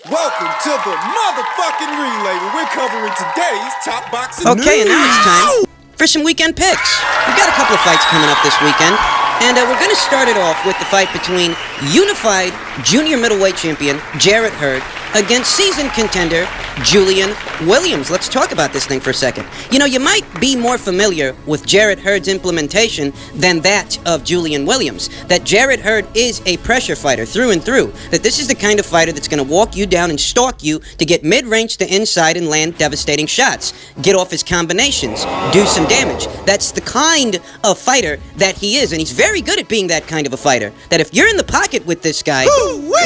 Welcome to the motherfucking relay where we're covering today's top boxing news. Okay, and now it's time for some weekend picks. We've got a couple of fights coming up this weekend, and we're going to start it off with the fight between unified junior middleweight champion Jarrett Hurd against seasoned contender Julian Williams. Let's talk about this thing for a second. You know, you might be more familiar with Jarrett Hurd's implementation than that of Julian Williams. That Jarrett Hurd is a pressure fighter through and through. That this is the kind of fighter that's going to walk you down and stalk you to get mid-range to inside and land devastating shots. Get off his combinations. Do some damage. That's the kind of fighter that he is, and he's very good at being that kind of a fighter. That if you're in the pocket with this guy,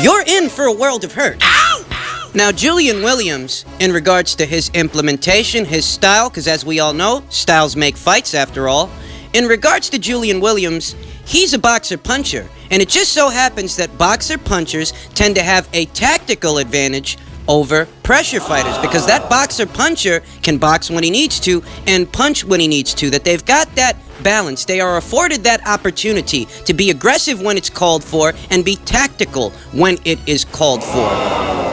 you're in for a world of hurt. Now, Julian Williams, in regards to his implementation, his style, because as we all know, styles make fights after all. In regards to Julian Williams, he's a boxer-puncher, and it just so happens that boxer-punchers tend to have a tactical advantage over pressure fighters, because that boxer-puncher can box when he needs to and punch when he needs to, that they've got that balance. They are afforded that opportunity to be aggressive when it's called for and be tactical when it is called for.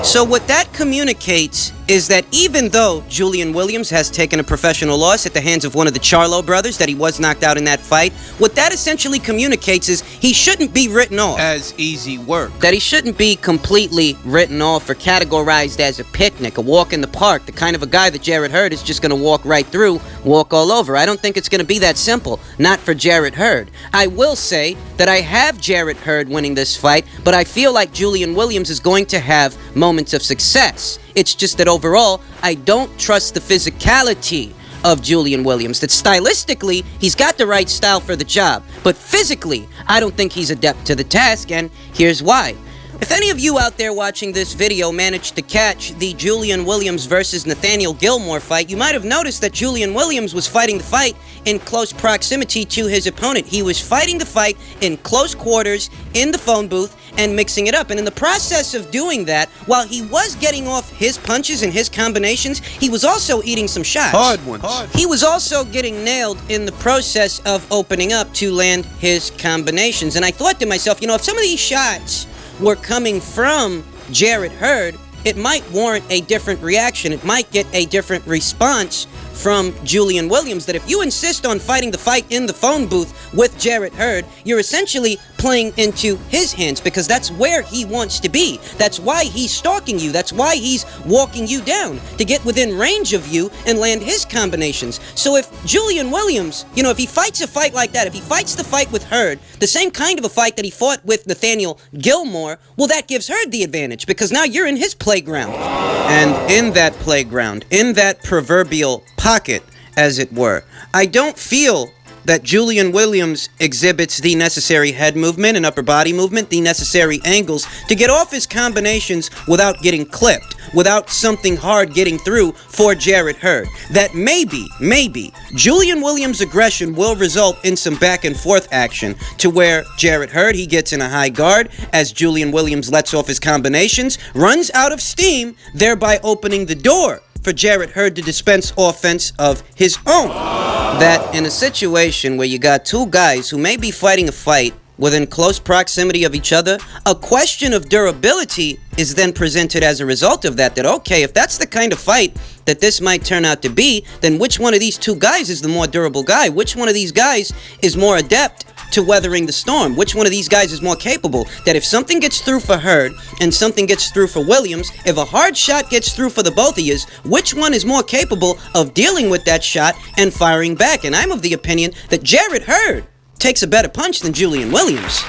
So what that communicates is that even though Julian Williams has taken a professional loss at the hands of one of the Charlo brothers, that he was knocked out in that fight, what that essentially communicates is he shouldn't be written off as easy work. That he shouldn't be completely written off or categorized as a picnic, a walk in the park, the kind of a guy that Jarrett Hurd is just going to walk right through, walk all over. I don't think it's going to be that simple. Not for Jarrett Hurd. I will say that I have Jarrett Hurd winning this fight, but I feel like Julian Williams is going to have moments of success. It's just that overall, I don't trust the physicality of Julian Williams. That stylistically, he's got the right style for the job, but physically, I don't think he's adept to the task, and here's why. If any of you out there watching this video managed to catch the Julian Williams versus Nathaniel Gilmore fight, you might have noticed that Julian Williams was fighting the fight in close proximity to his opponent. He was fighting the fight in close quarters, in the phone booth, and mixing it up. And in the process of doing that, while he was getting off his punches and his combinations, he was also eating some shots. Hard ones. He was also getting nailed in the process of opening up to land his combinations. And I thought to myself, you know, if some of these shots were coming from Jarrett Hurd, it might warrant a different reaction. It might get a different response from Julian Williams. That if you insist on fighting the fight in the phone booth with Jarrett Hurd, you're essentially playing into his hands, because that's where he wants to be. That's why he's stalking you. That's why he's walking you down, to get within range of you and land his combinations. So if Julian Williams, you know, if he fights a fight like that, if he fights the fight with Hurd, the same kind of a fight that he fought with Nathaniel Gilmore, well, that gives Hurd the advantage, because now you're in his playground. And in that playground, in that proverbial pocket, as it were, I don't feel that Julian Williams exhibits the necessary head movement and upper body movement, the necessary angles to get off his combinations without getting clipped, without something hard getting through for Jarrett Hurd. That maybe, Julian Williams' aggression will result in some back and forth action, to where Jarrett Hurd, he gets in a high guard as Julian Williams lets off his combinations, runs out of steam, thereby opening the door for Jarrett Hurd to dispense offense of his own. That in a situation where you got two guys who may be fighting a fight within close proximity of each other, a question of durability is then presented as a result of that. That, okay, if that's the kind of fight that this might turn out to be, then which one of these two guys is the more durable guy? Which one of these guys is more adept to weathering the storm? Which one of these guys is more capable? That if something gets through for Hurd and something gets through for Williams, if a hard shot gets through for the both of yous, which one is more capable of dealing with that shot and firing back? And I'm of the opinion that Jarrett Hurd takes a better punch than Julian Williams.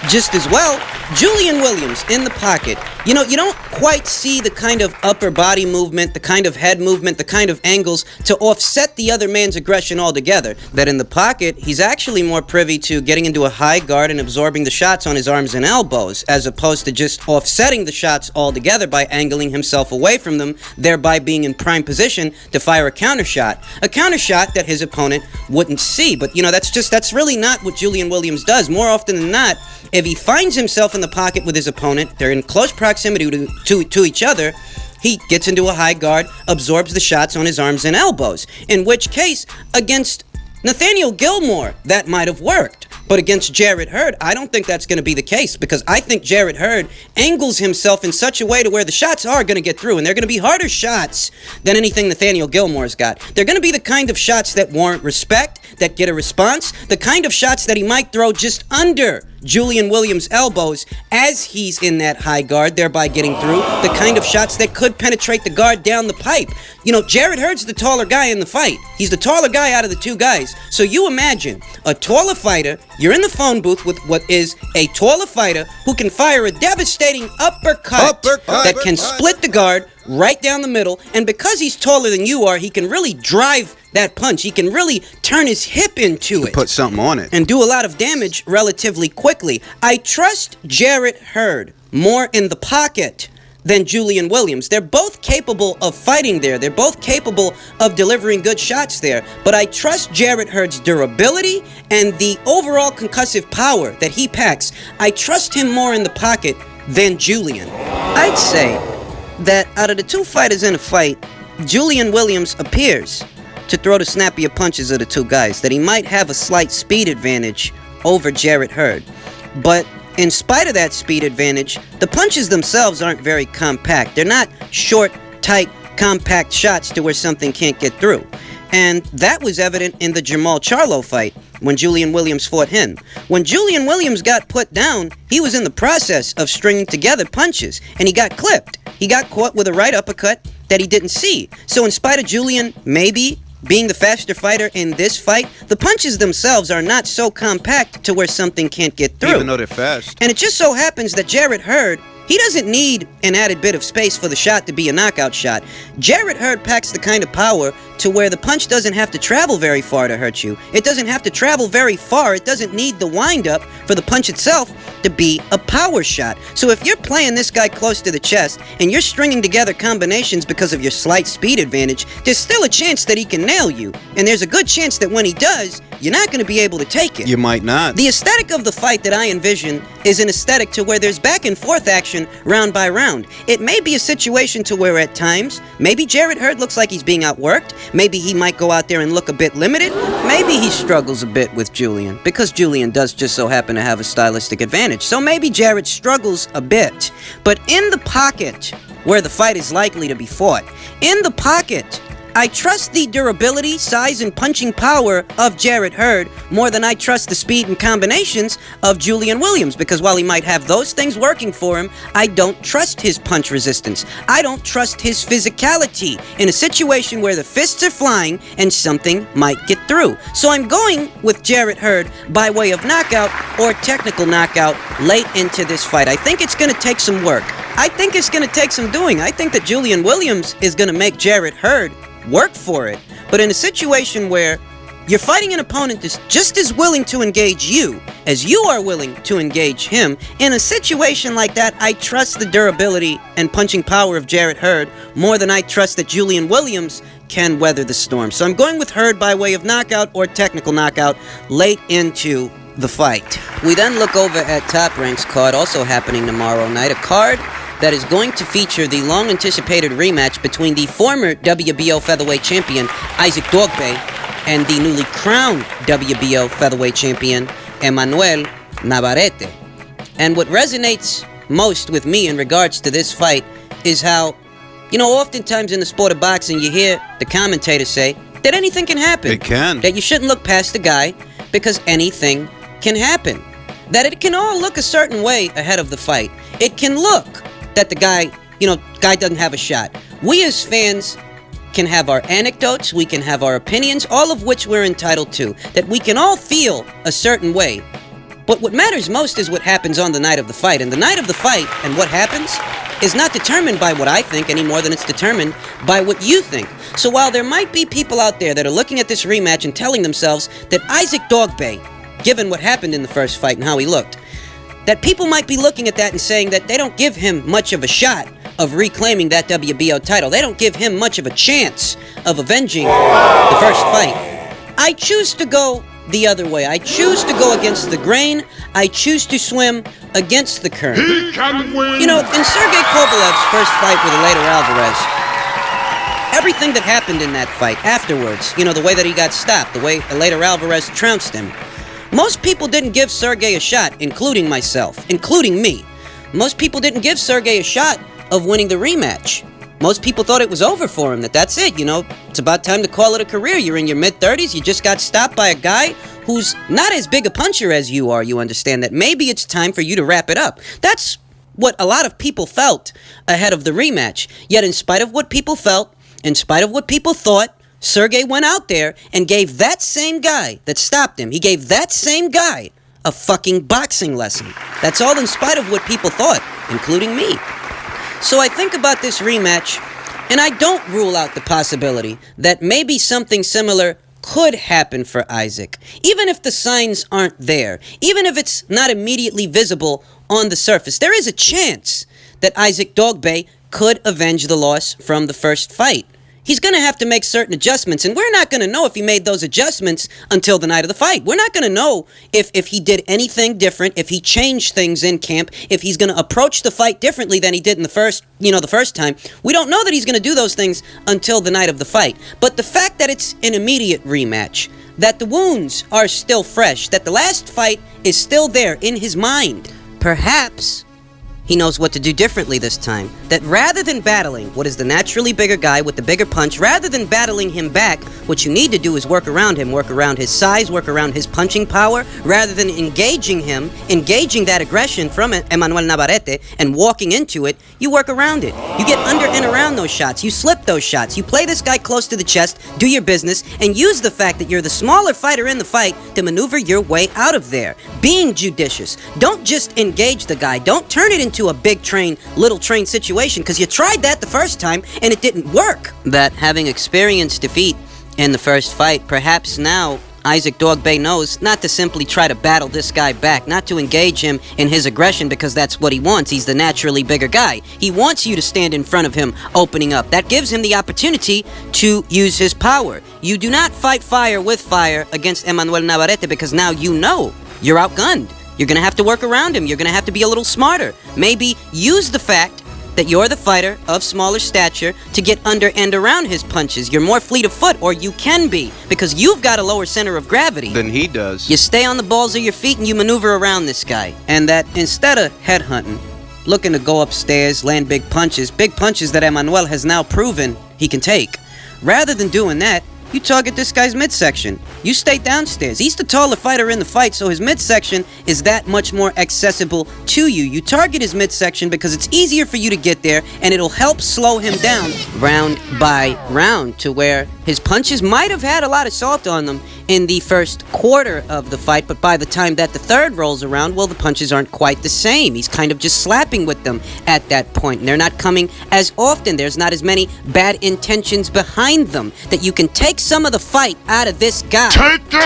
Just as well, Julian Williams in the pocket. You know, you don't quite see the kind of upper body movement, the kind of head movement, the kind of angles to offset the other man's aggression altogether. That in the pocket, he's actually more privy to getting into a high guard and absorbing the shots on his arms and elbows, as opposed to just offsetting the shots altogether by angling himself away from them, thereby being in prime position to fire a counter shot. A counter shot that his opponent wouldn't see. But, you know, that's really not what Julian Williams does. More often than not, if he finds himself in the pocket with his opponent, they're in close proximity to each other, he gets into a high guard, absorbs the shots on his arms and elbows. In which case, against Nathaniel Gilmore, that might have worked. But against Jarrett Hurd, I don't think that's going to be the case, because I think Jarrett Hurd angles himself in such a way to where the shots are going to get through, and they're going to be harder shots than anything Nathaniel Gilmore's got. They're going to be the kind of shots that warrant respect, that get a response, the kind of shots that he might throw just under Julian Williams' elbows as he's in that high guard, thereby getting through, the kind of shots that could penetrate the guard down the pipe. You know, Jarrett Hurd's the taller guy in the fight. He's the taller guy out of the two guys. So you imagine a taller fighter, you're in the phone booth with what is a taller fighter who can fire a devastating uppercut that can split the guard right down the middle, and because he's taller than you are, he can really drive that punch. He can really turn his hip into it. Put something on it. And do a lot of damage relatively quickly. I trust Jarrett Hurd more in the pocket than Julian Williams. They're both capable of fighting there. They're both capable of delivering good shots there. But I trust Jarrett Hurd's durability and the overall concussive power that he packs. I trust him more in the pocket than Julian. I'd say that out of the two fighters in a fight, Julian Williams appears to throw the snappier punches of the two guys, that he might have a slight speed advantage over Jarrett Hurd. But in spite of that speed advantage, the punches themselves aren't very compact. They're not short, tight, compact shots to where something can't get through. And that was evident in the Jamal Charlo fight when Julian Williams fought him. When Julian Williams got put down, he was in the process of stringing together punches, and he got clipped. He got caught with a right uppercut that he didn't see. So in spite of Julian maybe being the faster fighter in this fight, the punches themselves are not so compact to where something can't get through. Even though they're fast. And it just so happens that Jarrett Hurd, he doesn't need an added bit of space for the shot to be a knockout shot. Jarrett Hurd packs the kind of power to where the punch doesn't have to travel very far to hurt you. It doesn't have to travel very far. It doesn't need the wind-up for the punch itself to be a power shot. So if you're playing this guy close to the chest and you're stringing together combinations because of your slight speed advantage, there's still a chance that he can nail you. And there's a good chance that when he does, you're not going to be able to take it. You might not. The aesthetic of the fight that I envision is an aesthetic to where there's back and forth action round by round. It may be a situation to where at times, maybe Jarrett Hurd looks like he's being outworked. Maybe he might go out there and look a bit limited. Maybe he struggles a bit with Julian, because Julian does just so happen to have a stylistic advantage. So maybe Jarrett struggles a bit. But in the pocket, where the fight is likely to be fought, in the pocket, I trust the durability, size, and punching power of Jarrett Hurd more than I trust the speed and combinations of Julian Williams, because while he might have those things working for him, I don't trust his punch resistance. I don't trust his physicality in a situation where the fists are flying and something might get through. So I'm going with Jarrett Hurd by way of knockout or technical knockout late into this fight. I think it's going to take some work. I think it's going to take some doing. I think that Julian Williams is going to make Jarrett Hurd work for it. But in a situation where you're fighting an opponent that's just as willing to engage you as you are willing to engage him, in a situation like that, I trust the durability and punching power of Jarrett Hurd more than I trust that Julian Williams can weather the storm. So I'm going with Hurd by way of knockout or technical knockout late into the fight. We then look over at Top Rank's card, also happening tomorrow night, a card that is going to feature the long-anticipated rematch between the former WBO featherweight champion Issac Dogboe and the newly crowned WBO featherweight champion Emmanuel Navarette. And what resonates most with me in regards to this fight is how, you know, oftentimes in the sport of boxing you hear the commentators say that anything can happen. It can. That you shouldn't look past the guy because anything can happen. That it can all look a certain way ahead of the fight. It can look that the guy doesn't have a shot. We as fans can have our anecdotes, we can have our opinions, all of which we're entitled to. That we can all feel a certain way. But what matters most is what happens on the night of the fight. And the night of the fight and what happens is not determined by what I think any more than it's determined by what you think. So while there might be people out there that are looking at this rematch and telling themselves that Issac Dogboe, given what happened in the first fight and how he looked, that people might be looking at that and saying that they don't give him much of a shot of reclaiming that WBO title. They don't give him much of a chance of avenging the first fight. I choose to go the other way. I choose to go against the grain. I choose to swim against the current. He can win. You know, in Sergey Kovalev's first fight with Eleider Alvarez, everything that happened in that fight afterwards, you know, the way that he got stopped, the way Eleider Alvarez trounced him, Most people didn't give Sergey a shot, including myself, including me. Most people didn't give Sergey a shot of winning the rematch. Most people thought it was over for him, that's it, it's about time to call it a career. You're in your mid-30s, you just got stopped by a guy who's not as big a puncher as you are. You understand that maybe it's time for you to wrap it up. That's what a lot of people felt ahead of the rematch. Yet in spite of what people felt, in spite of what people thought, Sergey went out there and gave that same guy that stopped him, he gave that same guy a fucking boxing lesson. That's all in spite of what people thought, including me. So I think about this rematch, and I don't rule out the possibility that maybe something similar could happen for Issac. Even if the signs aren't there, even if it's not immediately visible on the surface, there is a chance that Issac Dogboe could avenge the loss from the first fight. He's going to have to make certain adjustments, and we're not going to know if he made those adjustments until the night of the fight. We're not going to know if he did anything different, if he changed things in camp, if he's going to approach the fight differently than he did in the first time. We don't know that he's going to do those things until the night of the fight. But the fact that it's an immediate rematch, that the wounds are still fresh, that the last fight is still there in his mind, perhaps he knows what to do differently this time. That rather than battling what is the naturally bigger guy with the bigger punch, rather than battling him back, what you need to do is work around him, work around his size, work around his punching power, rather than engaging him, engaging that aggression from Emmanuel Navarette and walking into it, you work around it. You get under and around those shots, you slip those shots, you play this guy close to the chest, do your business, and use the fact that you're the smaller fighter in the fight to maneuver your way out of there. Being judicious. Don't just engage the guy, don't turn it into a big train, little train situation, because you tried that the first time and it didn't work. That having experienced defeat in the first fight, perhaps now Issac Dogboe knows not to simply try to battle this guy back, not to engage him in his aggression because that's what he wants. He's the naturally bigger guy. He wants you to stand in front of him, opening up. That gives him the opportunity to use his power. You do not fight fire with fire against Emmanuel Navarette because now you know you're outgunned. You're going to have to work around him. You're going to have to be a little smarter. Maybe use the fact that you're the fighter of smaller stature to get under and around his punches. You're more fleet of foot, or you can be, because you've got a lower center of gravity than he does. You stay on the balls of your feet and you maneuver around this guy. And that instead of headhunting, looking to go upstairs, land big punches that Emmanuel has now proven he can take, rather than doing that, you target this guy's midsection. You stay downstairs. He's the taller fighter in the fight, so his midsection is that much more accessible to you. You target his midsection because it's easier for you to get there, and it'll help slow him down round by round to where his punches might have had a lot of salt on them in the first quarter of the fight, but by the time that the third rolls around, well, the punches aren't quite the same. He's kind of just slapping with them at that point, and they're not coming as often. There's not as many bad intentions behind them, that you can take some of the fight out of this guy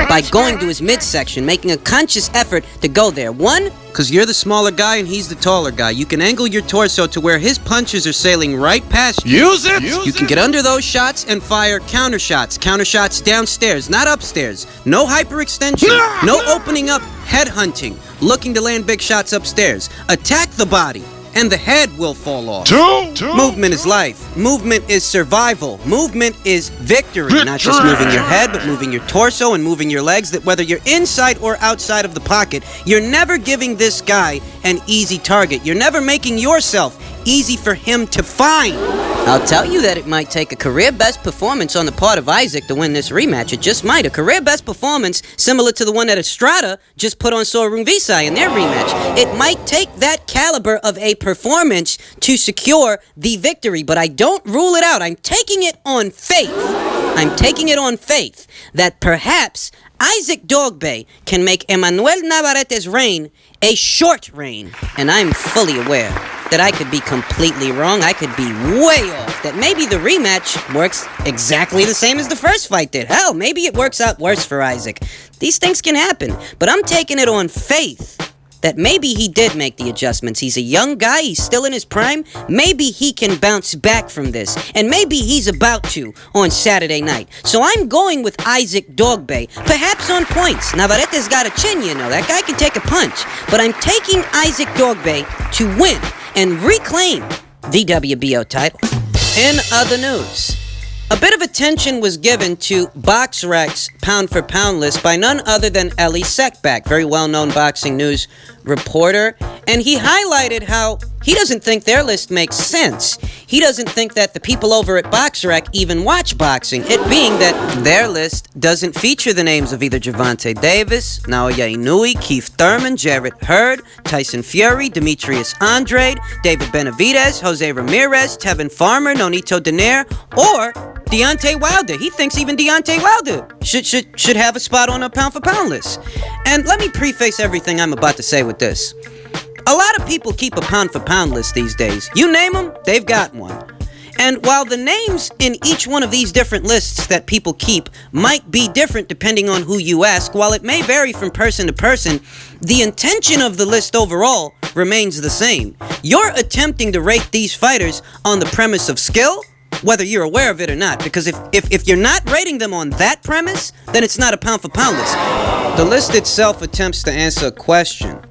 by going to his midsection, making a conscious effort to go there. One, because you're the smaller guy and he's the taller guy. You can angle your torso to where his punches are sailing right past you. Use it! You can get under those shots and fire counter shots. Counter shots downstairs, not upstairs. No hyperextension. No opening up, head hunting, looking to land big shots upstairs. Attack the body, and the head will fall off. Movement is life. Movement is survival. Movement is victory. Not just moving your head, but moving your torso and moving your legs, that whether you're inside or outside of the pocket, you're never giving this guy an easy target. You're never making yourself easy for him to find. I'll tell you that it might take a career-best performance on the part of Issac to win this rematch. It just might. A career-best performance similar to the one that Estrada just put on Sorun Visai in their rematch. It might take that caliber of a performance to secure the victory, but I don't rule it out. I'm taking it on faith. I'm taking it on faith that perhaps Issac Dogboe can make Emmanuel Navarette's reign a short reign. And I'm fully aware that I could be completely wrong. I could be way off. That maybe the rematch works exactly the same as the first fight did. Hell, maybe it works out worse for Issac. These things can happen. But I'm taking it on faith that maybe he did make the adjustments. He's a young guy. He's still in his prime. Maybe he can bounce back from this. And maybe he's about to on Saturday night. So I'm going with Issac Dogboe. Perhaps on points. Navarette's got a chin, you know. That guy can take a punch. But I'm taking Issac Dogboe to win and reclaim the WBO title. In other news, A bit of attention was given to Boxrecs' pound-for-pound list by none other than Issac, very well-known boxing news reporter, and he highlighted how he doesn't think their list makes sense. He doesn't think that the people over at Boxrec even watch boxing, it being that their list doesn't feature the names of either Gervonta Davis, Naoya Inoue, Keith Thurman, Jarrett Hurd, Tyson Fury, Demetrius Andrade, David Benavidez, Jose Ramirez, Tevin Farmer, Nonito Donaire, or Deontay Wilder. He thinks even Deontay Wilder should have a spot on a pound-for-pound list. And let me preface everything I'm about to say with this. A lot of people keep a pound-for-pound list these days. You name them, they've got one. And while the names in each one of these different lists that people keep might be different depending on who you ask, while it may vary from person to person, the intention of the list overall remains the same. You're attempting to rate these fighters on the premise of skill, whether you're aware of it or not, because if you're not rating them on that premise, then it's not a pound-for-pound list. The list itself attempts to answer a question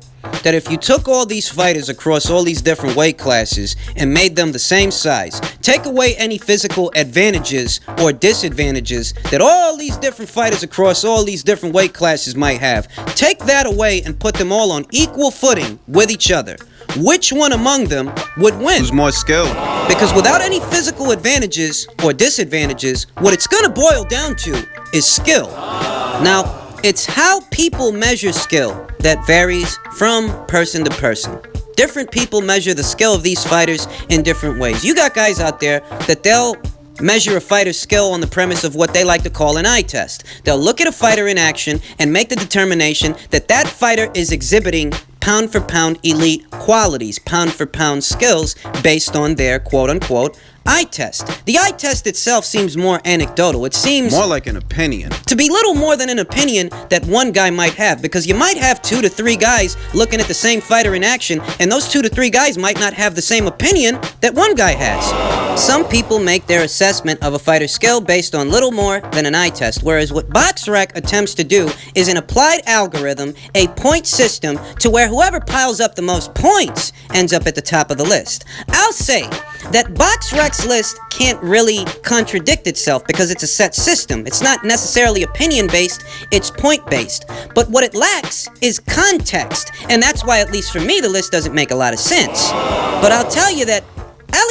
that if you took all these fighters across all these different weight classes and made them the same size, take away any physical advantages or disadvantages that all these different fighters across all these different weight classes might have, take that away and put them all on equal footing with each other, which one among them would win? Who's more skilled? Because without any physical advantages or disadvantages, what it's gonna boil down to is skill. Now, it's how people measure skill that varies from person to person. Different people measure the skill of these fighters in different ways. You got guys out there that they'll measure a fighter's skill on the premise of what they like to call an eye test. They'll look at a fighter in action and make the determination that that fighter is exhibiting pound-for-pound elite qualities, pound-for-pound skills based on their quote-unquote eye test. The eye test itself seems more anecdotal. It seems more like an opinion. To be little more than an opinion that one guy might have, because you might have 2 to 3 guys looking at the same fighter in action, and those 2 to 3 guys might not have the same opinion that one guy has. Some people make their assessment of a fighter's skill based on little more than an eye test, whereas what Boxrec attempts to do is an applied algorithm, a point system, to where whoever piles up the most points ends up at the top of the list. I'll say that Boxrec's list can't really contradict itself because it's a set system. It's not necessarily opinion-based, it's point-based. But what it lacks is context, and that's why, at least for me, the list doesn't make a lot of sense. But I'll tell you that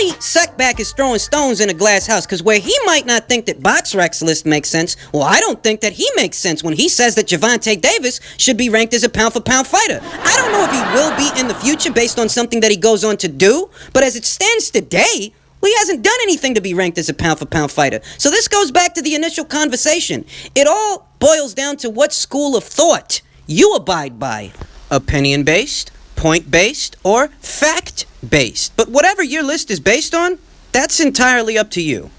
Issac is throwing stones in a glass house, because where he might not think that Boxrec's list makes sense, well, I don't think that he makes sense when he says that Gervonta Davis should be ranked as a pound-for-pound fighter. I don't know if he will be in the future based on something that he goes on to do, but as it stands today, well, he hasn't done anything to be ranked as a pound-for-pound fighter. So this goes back to the initial conversation. It all boils down to what school of thought you abide by. Opinion-based, point-based, or fact-based. But whatever your list is based on, that's entirely up to you.